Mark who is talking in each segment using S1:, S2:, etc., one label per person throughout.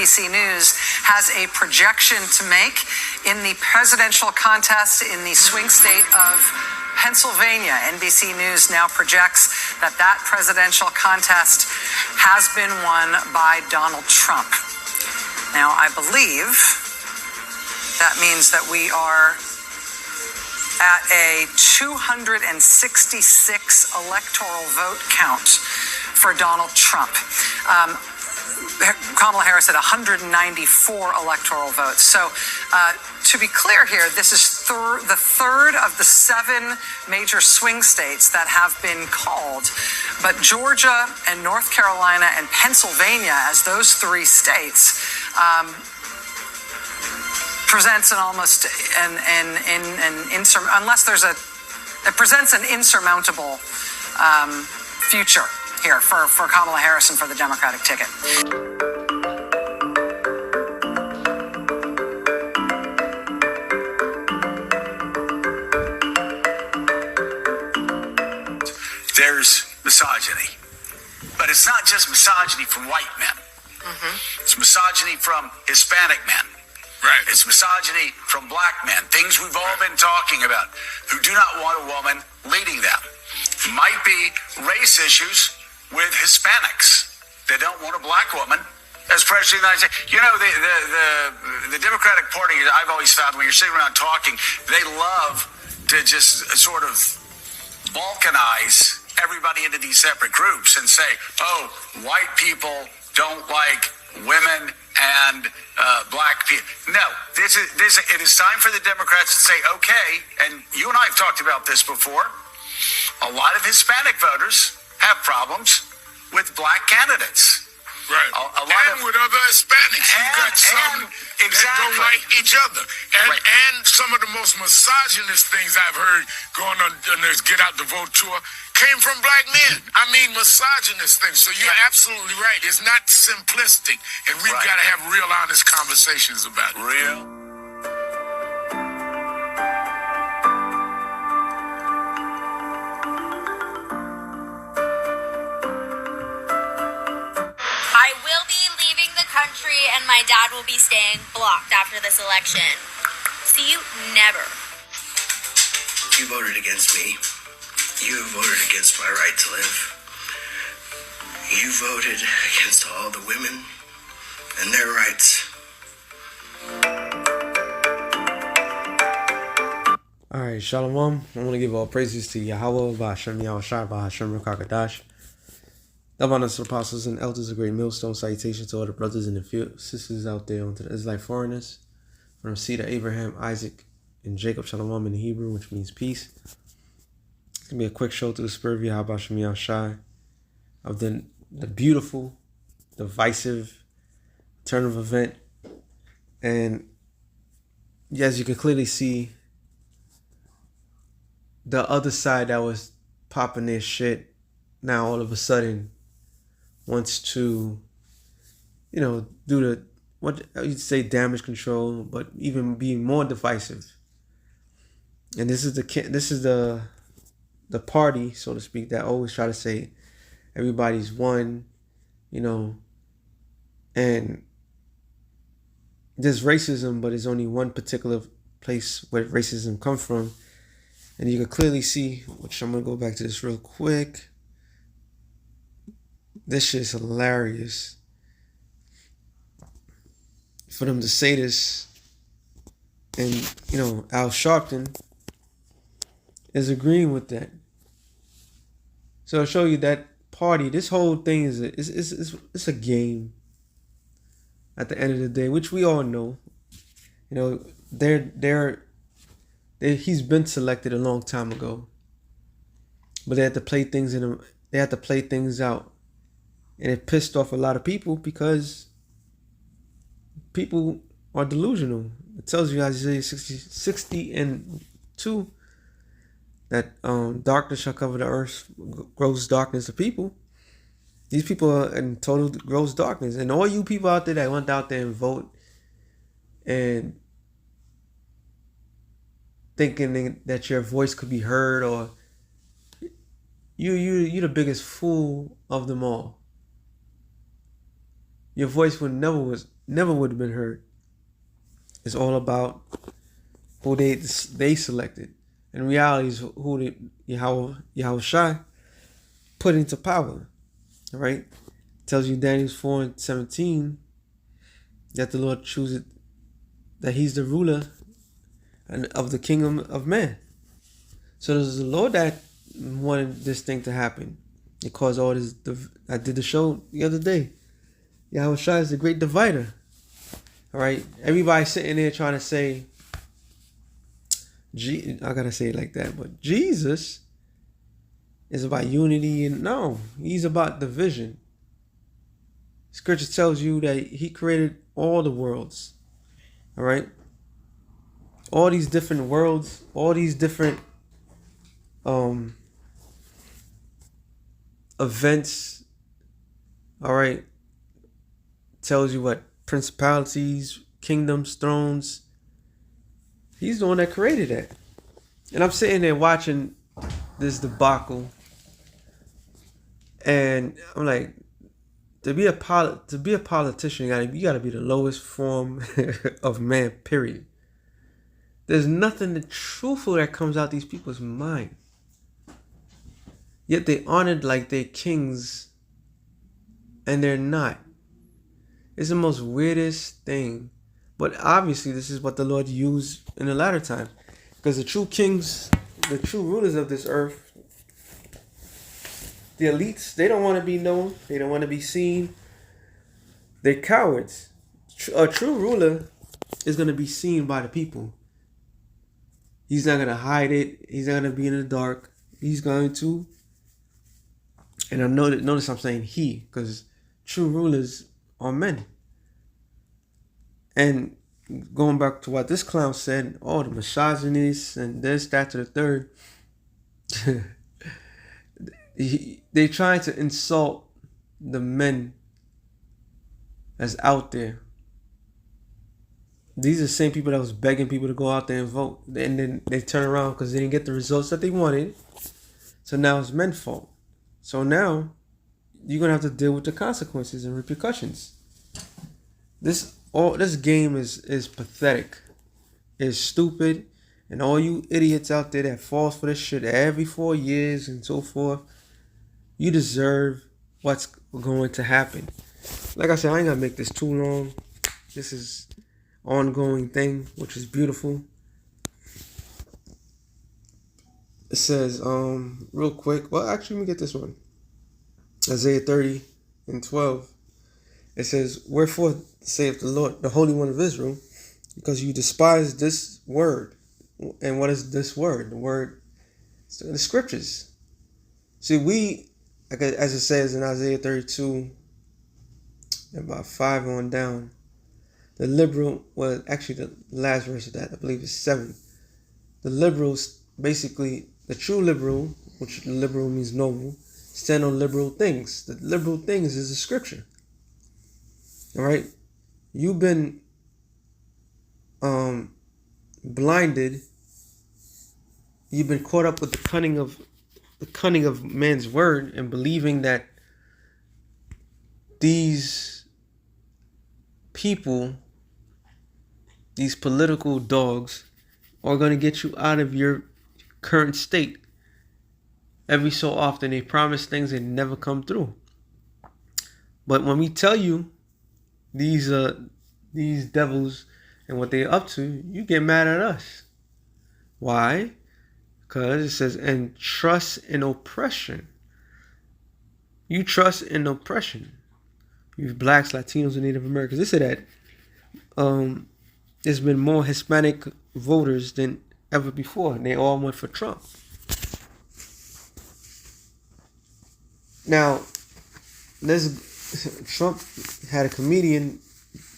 S1: NBC News has a projection to make in the presidential contest in the swing state of Pennsylvania. NBC News now projects that that presidential contest has been won by Donald Trump. Now, I believe that means that we are at a 266 electoral vote count for Donald Trump. Kamala Harris had 194 electoral votes. So to be clear here, this is the third of the 7 major swing states that have been called. But Georgia and North Carolina and Pennsylvania, as those 3 states, presents an almost unless there's it presents an insurmountable future here for Kamala Harris and for the Democratic ticket.
S2: There's misogyny, but it's not just misogyny from white men. It's misogyny from Hispanic men.
S3: Right.
S2: It's misogyny from black men, things we've all been talking about, who do not want a woman leading them. Might be race issues with Hispanics. They don't want a black woman as president of the United States. You know, the Democratic Party, I've always found when you're sitting around talking, they love to just sort of balkanize everybody into these separate groups and say, oh, white people don't like women and black people. No, it is time for the Democrats to say, okay, and you and I have talked about this before, a lot of Hispanic voters have problems with black candidates.
S3: Right. With other Hispanics. You've got some that don't like each other. And some of the most misogynist things I've heard going on this Get Out the Vote tour came from black men. I mean, misogynist things. So you're absolutely right. It's not simplistic. And we've got to have real honest conversations about it.
S2: Real.
S4: And my dad will be staying blocked after this election. See you never.
S5: You voted against me. You voted against my right to live. You voted against all the women and their rights.
S6: Alright, Shalom. I want to give all praises to Yahweh, Ba'ashem Yahushua, Ba'ashem Rakakadash. Love on us, apostles and elders, a great millstone. Salutation to all the brothers and the sisters out there, onto the Israelite foreigners, from the seed of Abraham, Isaac, and Jacob. Shalom in the Hebrew, which means peace. It's going to be a quick show through the spirit of Yahweh Shem Yahushai, of the beautiful, divisive turn of event. And as you can clearly see, the other side that was popping their shit now all of a sudden wants to, do the, what you'd say, damage control, but even being more divisive. And this is the party, so to speak, that always try to say everybody's one, and there's racism, but it's only one particular place where racism comes from. And you can clearly see, which I'm going to go back to this real quick. This shit's hilarious. For them to say this, and, Al Sharpton is agreeing with that. So I'll show you that party. This whole thing is it's a game. At the end of the day, which we all know, he's been selected a long time ago, but they had to play things They had to play things out, and it pissed off a lot of people because people are delusional. It tells you Isaiah 60:2 that darkness shall cover the earth, gross darkness of people. These people are in total gross darkness. And all you people out there that went out there and vote and thinking that your voice could be heard, or you're the biggest fool of them all. Your voice would never would have been heard. It's all about who they selected. In reality, is who Yahweh Shai put into power. All right? Tells you Daniel 4:17 that the Lord chooses that He's the ruler of the kingdom of man. So there's the Lord that wanted this thing to happen. It caused all this. I did the show the other day. Yahweh Shai is the great divider. All right? Everybody sitting there trying to say, I gotta say it like that, but Jesus is about unity, and no, He's about division. Scripture tells you that He created all the worlds. All right? All these different worlds, all these different events, all right, tells you what principalities, kingdoms, thrones. He's the one that created that. And I'm sitting there watching this debacle, and I'm like, to be a politician, you gotta be the lowest form of man, period. There's nothing truthful that comes out these people's mind. Yet they honored like they're kings, and they're not. It's the most weirdest thing. But obviously, this is what the Lord used in the latter time. Because the true kings, the true rulers of this earth, the elites, they don't want to be known. They don't want to be seen. They're cowards. A true ruler is going to be seen by the people. He's not going to hide it. He's not going to be in the dark. He's going to, and I notice I'm saying he, because true rulers are men. And going back to what this clown said, the misogynists and this, that, to the third, they trying to insult the men that's out there. These are the same people that was begging people to go out there and vote. And then they turn around because they didn't get the results that they wanted. So now it's men's fault. So now you're going to have to deal with the consequences and repercussions. This game is pathetic. It's stupid. And all you idiots out there that falls for this shit every 4 years and so forth, you deserve what's going to happen. Like I said, I ain't gonna make this too long. This is ongoing thing, which is beautiful. It says, real quick. Well, actually, let me get this one. Isaiah 30:12. It says, "Wherefore saith the Lord, the Holy One of Israel, because you despise this word." And what is this word? The word, the scriptures. See, we, as it says in Isaiah 32, about 5 on down, the liberal, well, actually the last verse of that, I believe is 7. The liberals, basically, the true liberal, which liberal means noble, stand on liberal things. The liberal things is the scripture. All right? You've been blinded. You've been caught up with the cunning of man's word and believing that these people, these political dogs, are going to get you out of your current state. Every so often they promise things and never come through. But when we tell you these devils and what they're up to, you get mad at us. Why? Because it says, and trust in oppression. You trust in oppression. You blacks, Latinos, and Native Americans. They said that there's been more Hispanic voters than ever before, and they all went for Trump. Now, Trump had a comedian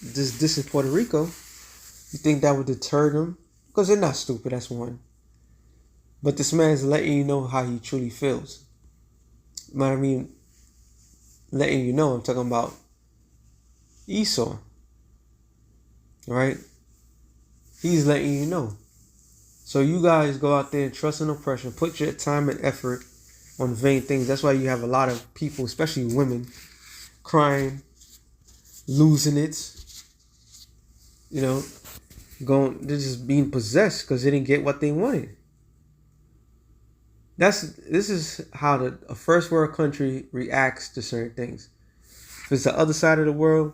S6: this in Puerto Rico. You think that would deter them? Because they're not stupid, that's one. But this man's letting you know how he truly feels. You know what I mean? Letting you know, I'm talking about Esau. Right? He's letting you know. So you guys go out there and trust in oppression. Put your time and effort on vain things. That's why you have a lot of people, especially women, crying, losing it. they're just being possessed because they didn't get what they wanted. This is how a first world country reacts to certain things. If it's the other side of the world,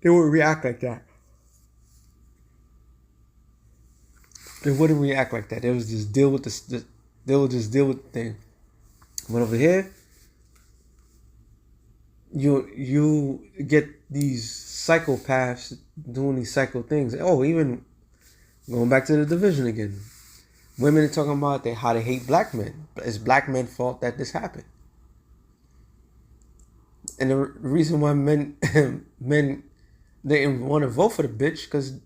S6: they wouldn't react like that. They wouldn't react like that. They would just deal with they would just deal with the thing. But over here, you get these psychopaths doing these psycho things. Oh, even going back to the division again. Women are talking about how they hate black men. But it's black men's fault that this happened. And the reason why men didn't want to vote for the bitch, because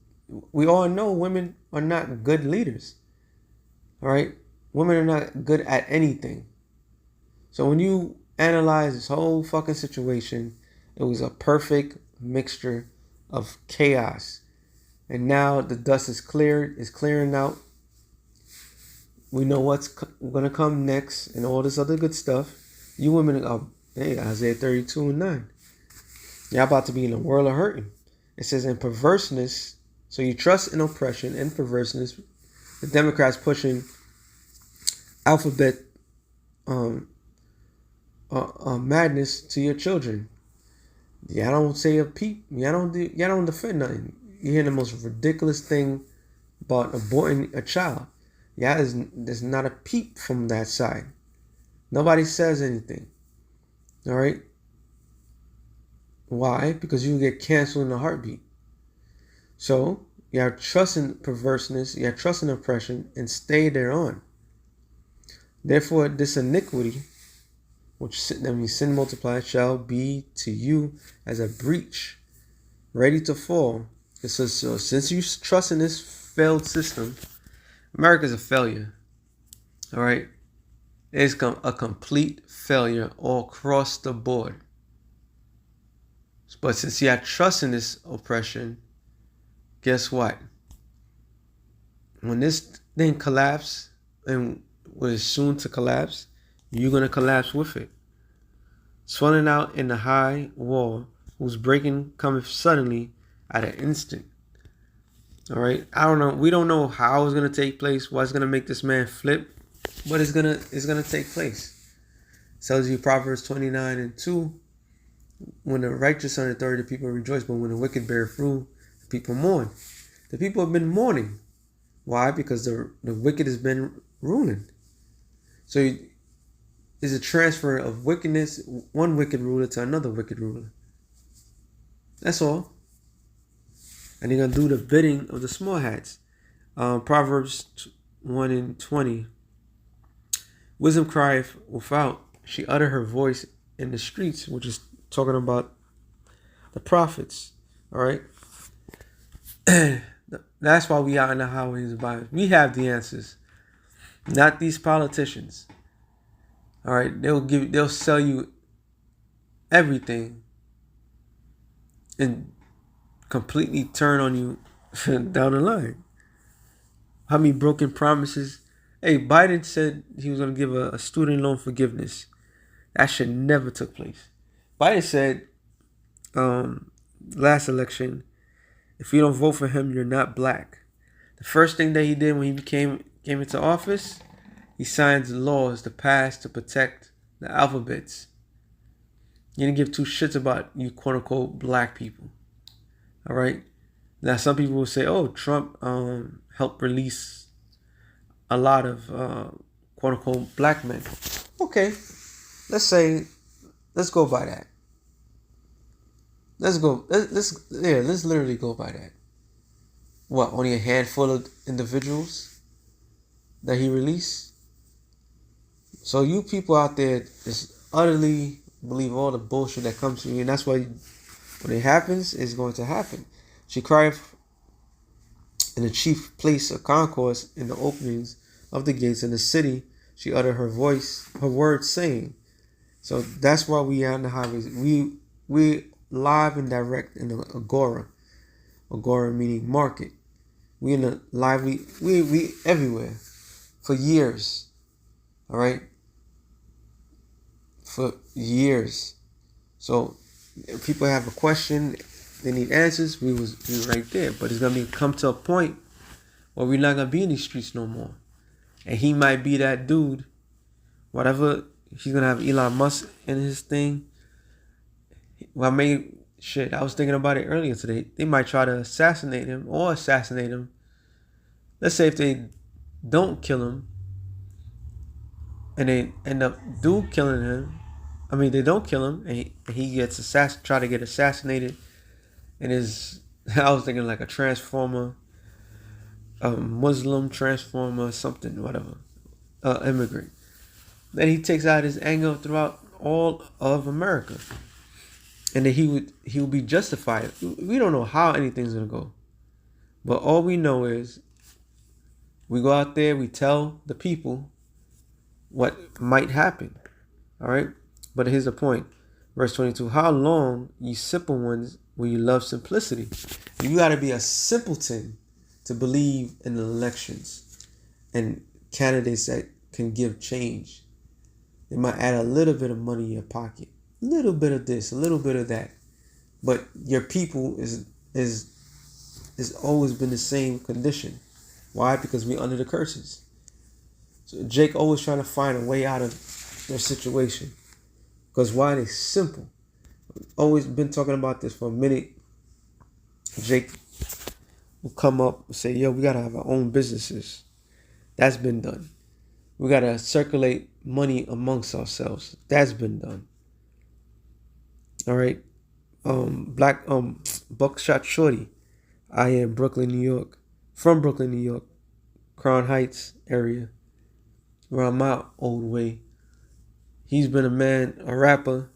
S6: we all know women are not good leaders. All right? Women are not good at anything. So when you analyze this whole fucking situation, it was a perfect mixture of chaos. And now the dust is cleared, it's clearing out. We know what's going to come next and all this other good stuff. You women are, hey, Isaiah 32:9. Y'all about to be in a world of hurting. It says, in perverseness, so you trust in oppression and perverseness. The Democrats pushing alphabet madness to your children. Y'all don't say a peep. Y'all don't defend nothing. You hear the most ridiculous thing about aborting a child. There's not a peep from that side. Nobody says anything. All right? Why? Because you get canceled in a heartbeat. So, you are trusting perverseness, you are trusting oppression, and stay thereon. Therefore, this iniquity, which sin multiplied, shall be to you as a breach, ready to fall. So since you trust in this failed system, America's a failure. All right? It's a complete failure all across the board. But since you have trust in this oppression, guess what? When this thing collapses, and was soon to collapse, you're going to collapse with it. Swelling out in the high wall, whose breaking cometh suddenly at an instant. All right? I don't know. We don't know how it's going to take place, what's going to make this man flip, but it's going to take place. It tells you Proverbs 29:2. When the righteous are in authority, the people rejoice, but when the wicked bear fruit, the people mourn. The people have been mourning. Why? Because the wicked has been ruling. So it's a transfer of wickedness, one wicked ruler to another wicked ruler. That's all. And you're going to do the bidding of the small hats. Proverbs 1:20. Wisdom crieth without. She uttered her voice in the streets, which is talking about the prophets. All right. That's why we out in the highways and byways. We have the answers, not these politicians. All right. They'll sell you everything and completely turn on you down the line. How many broken promises? Hey, Biden said he was going to give a student loan forgiveness. That shit never took place. Biden said last election, if you don't vote for him, you're not black. The first thing that he did when he came into office, he signed laws to pass to protect the alphabets. He didn't give two shits about you quote unquote black people. All right. Now some people will say, "Oh, Trump helped release a lot of quote unquote black men." Okay, let's go by that. Let's literally go by that. What? Only a handful of individuals that he released. So you people out there just utterly believe all the bullshit that comes to you, and that's why when it happens, it's going to happen. She cried in the chief place of concourse in the openings of the gates in the city. She uttered her words saying. So that's why we are on the highways. We live and direct in the agora. Agora meaning market. We in the live. We everywhere for years. All right. For years. So if people have a question, they need answers, we was right there. But it's gonna come to a point where we're not gonna be in these streets no more. And he might be that dude. Whatever, he's gonna have Elon Musk in his thing. Well, I was thinking about it earlier today. They might try to assassinate him. Let's say if they don't kill him, and they end up killing him. I mean, they don't kill him, and he gets try to get assassinated. And I was thinking like a transformer, a Muslim transformer, something, whatever, immigrant. Then he takes out his anger throughout all of America, and then he would be justified. We don't know how anything's gonna go, but all we know is we go out there, we tell the people what might happen. All right, but here's the point. Verse 22, how long, you simple ones, will you love simplicity? You got to be a simpleton to believe in elections and candidates that can give change. They might add a little bit of money in your pocket, a little bit of this, a little bit of that, but your people is always been the same condition. Why? Because we're under the curses. So Jake always trying to find a way out of their situation. Because why? They simple. Always been talking about this for a minute. Jake will come up and say, yo, we got to have our own businesses. That's been done. We got to circulate money amongst ourselves. That's been done. All right. Buckshot Shorty. I am Brooklyn, New York. From Brooklyn, New York. Crown Heights area. Around my old way. He's been a rapper,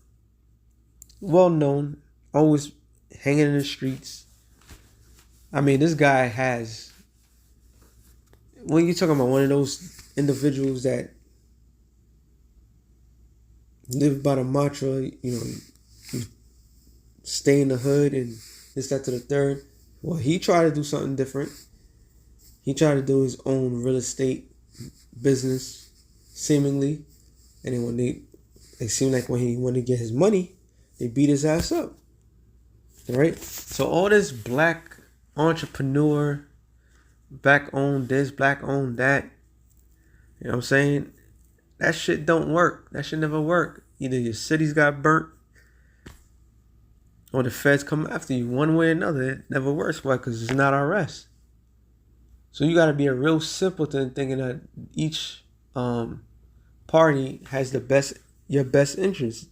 S6: well known, always hanging in the streets. I mean, this guy has, when you're talking about one of those individuals that live by the mantra, you stay in the hood and this, that, to the third. Well, he tried to do something different. He tried to do his own real estate business, seemingly. And then when they seem like when he wanted to get his money, they beat his ass up. All right? So all this black entrepreneur, black owned this, black owned that, you know what I'm saying? That shit don't work. That shit never work. Either your cities got burnt or the feds come after you. One way or another, it never works. Why? Because it's not our rest. So you got to be a real simpleton thinking that each party has your best interest.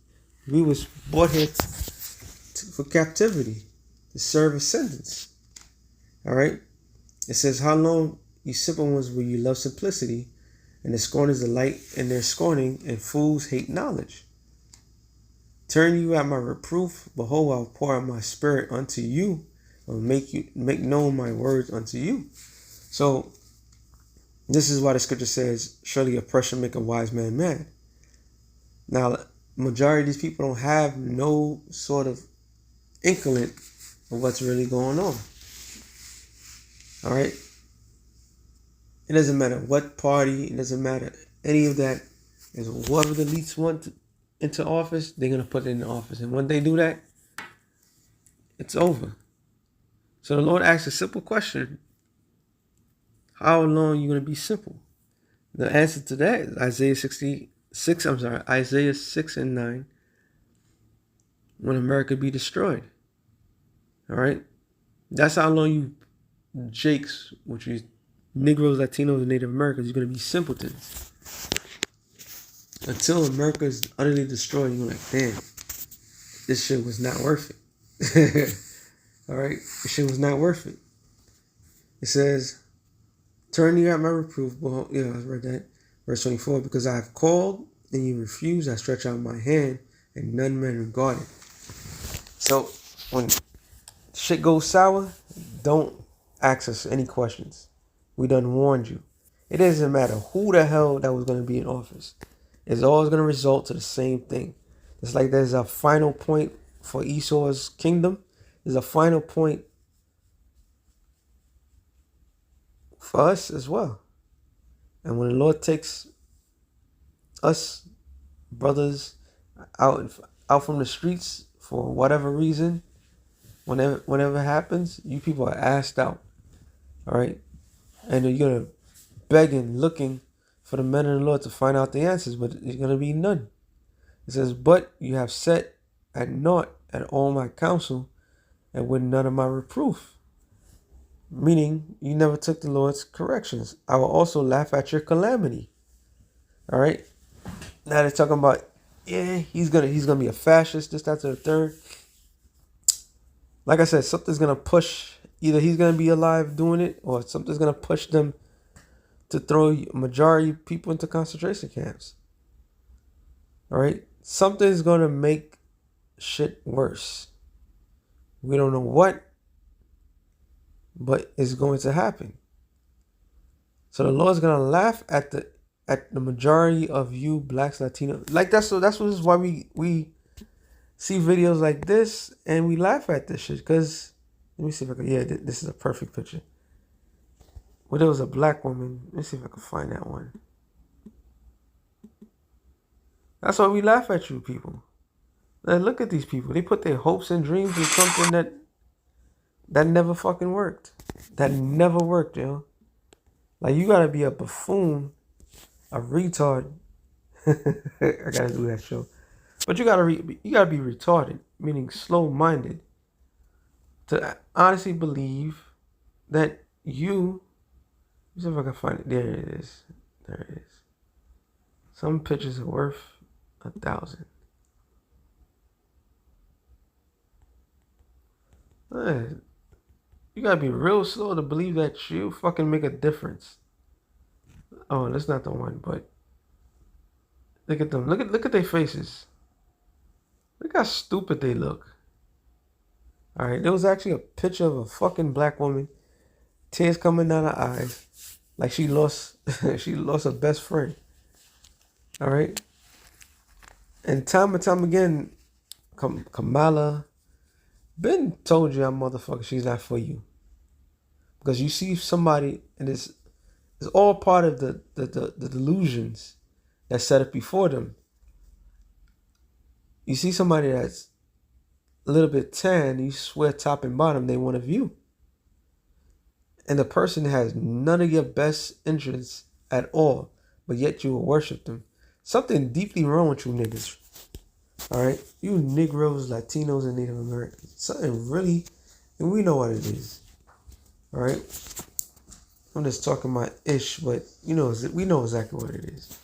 S6: We was brought here for captivity, to serve a sentence. All right? It says, how long, you simple ones, will you love simplicity? And the scorners delight in their scorning, and fools hate knowledge. Turn you at my reproof. Behold, I'll pour out my spirit unto you. I'll make known my words unto you. So, this is why the scripture says, surely oppression make a wise man mad. Now, majority of these people don't have no sort of inkling of what's really going on. All right? It doesn't matter what party, it doesn't matter any of that. Is whoever the elites want into office, they're going to put it in the office. And when they do that, it's over. So the Lord asks a simple question. How long are you going to be simple? The answer to that is Isaiah 6 and 9. When America be destroyed. All right? That's how long you Jakes, which is Negroes, Latinos, and Native Americans, you're going to be simpletons. Until America is utterly destroyed, you're like, damn, this shit was not worth it. All right? This shit was not worth it. It says, turn you at my reproof. Well, yeah, I read that. Verse 24, because I have called and you refuse, I stretch out my hand and none men regard it. So when shit goes sour, don't ask us any questions. We done warned you. It doesn't matter who the hell that was going to be in office. It's always going to result to the same thing. It's like there's a final point for Esau's kingdom. There's a final point for us as well. And when the Lord takes us brothers out from the streets for whatever reason, Whenever it happens, you people are asked out. All right, and you're gonna begging, looking for the men of the Lord to find out the answers, but there's gonna be none. It says, "But you have set at naught at all my counsel, and with none of my reproof." Meaning, you never took the Lord's corrections. I will also laugh at your calamity. All right. Now they're talking about, yeah, he's gonna be a fascist, this, that, to the third. Like I said, something's gonna push. Either he's gonna be alive doing it, or something's gonna push them to throw majority of people into concentration camps. All right. Something's gonna make shit worse. We don't know what, but it's going to happen. So the Lord's gonna laugh at the majority of you blacks, Latinos. Like that's why we see videos like this and we laugh at this shit. Cause let me see if I can. Yeah, this is a perfect picture. Well, there was a black woman. Let me see if I can find that one. That's why we laugh at you people. Now look at these people. They put their hopes and dreams in something that never fucking worked. That never worked, yo. Like, you gotta be a buffoon, a retard. I gotta do that show. But you gotta be retarded, meaning slow-minded, to honestly believe that you. Let's see if I can find it. There it is. There it is. Some pictures are worth 1,000. You gotta be real slow to believe that you fucking make a difference. Oh, that's not the one, but look at them. Look at their faces. Look how stupid they look. Alright, there was actually a picture of a fucking black woman, tears coming down her eyes, like she lost her best friend. Alright? And time again, Kamala been told you that motherfucker, she's not for you. Because you see somebody, and it's all part of the delusions that's set up before them. You see somebody that's a little bit tan, you swear top and bottom they want a view. And the person has none of your best interests at all, but yet you will worship them. Something deeply wrong with you niggas. Alright? You Negroes, Latinos, and Native Americans. Something really, and we know what it is. Alright? I'm just talking my ish, but we know exactly what it is.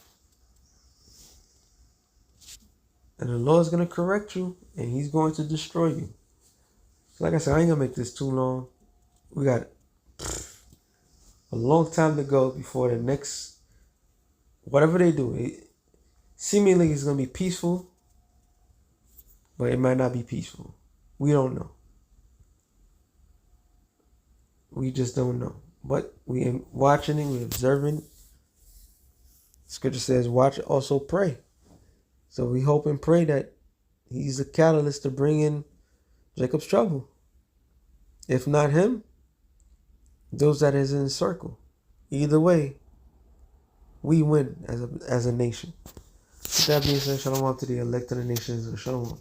S6: And the Lord's going to correct you, and he's going to destroy you. So like I said, I ain't going to make this too long. We got a long time to go before the next, whatever they do. Seemingly it's going to be peaceful, but it might not be peaceful. We don't know. We just don't know. But we watching it, we observing. Scripture says, watch, also pray. So we hope and pray that he's the catalyst to bring in Jacob's trouble. If not him, those that is in the circle. Either way, we win as a nation. With that being said, shalom to the elect of the nations. Shalom.